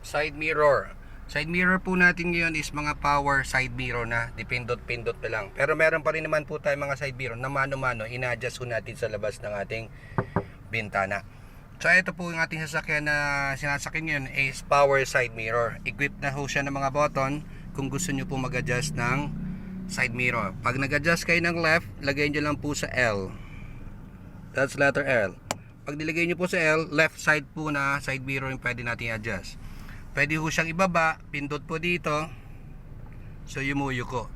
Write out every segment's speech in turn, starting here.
Side mirror. Side mirror po natin ngayon is mga power side mirror na. Dipindot-pindot na lang. Pero meron pa rin naman po tayo mga side mirror na mano-mano. Ina-adjust po natin sa labas ng ating bintana. So ito po yung ating sasakyan na sinasakyan ngayon is power side mirror. Equipped na po siya ng mga button kung gusto nyo po mag-adjust ng side mirror. Pag nag-adjust kayo ng left, lagay nyo lang po sa L. That's letter L. Pag nilagay nyo po sa L, left side po na side mirror yung pwede natin adjust. Pwede po siyang ibaba, pindot po dito. So yumuyo ko.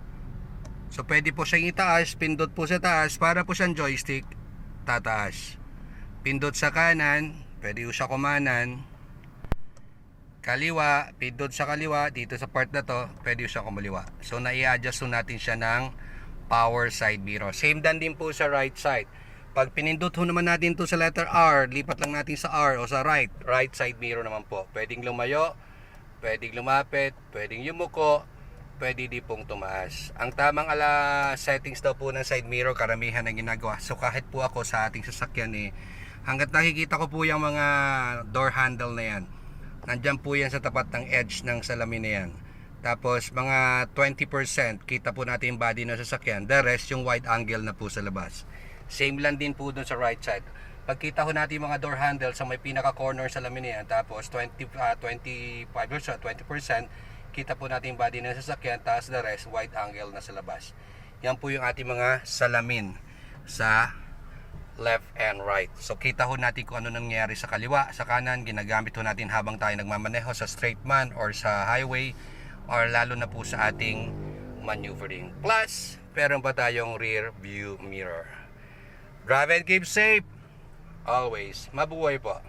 So pwede po siyang itaas, pindot po sa taas, para po siyang joystick, tataas. Pindot sa kanan, pwede po siya kumanan. Kaliwa, pindot sa kaliwa, dito sa part na to, pwede po siya kumaliwa. So nai-adjust po natin siya ng power side mirror. Same din po sa right side. Pag pinindot ho naman natin to sa letter R, lipat lang natin sa R o sa right side mirror naman po. Pwedeng lumayo, pwedeng lumapit, pwedeng yumuko, pwede di pong tumaas. Ang tamang settings daw po ng side mirror, karamihan ang ginagawa. So kahit po ako sa ating sasakyan hanggat nakikita ko po yung mga door handle na yan, nandyan po yan sa tapat ng edge ng salamin na yan. Tapos mga 20% kita po natin yung body ng sasakyan. The rest yung wide angle na po sa labas. Same lang din po dun sa right side. Pagkita ko natin yung mga door handle sa may pinaka corner sa salamin na yan, tapos 25% or so, 20% kita po natin yung body ng sasakyan, tapos the rest wide angle na sa labas. Yan po yung ating mga salamin sa left and right. So kita ho natin kung ano nangyayari sa kaliwa, sa kanan. Ginagamit ho natin habang tayo nagmamaneho sa straight man or sa highway, or lalo na po sa ating maneuvering. Plus, meron pa tayong rear view mirror. Drive and keep safe always. Mabuhay po.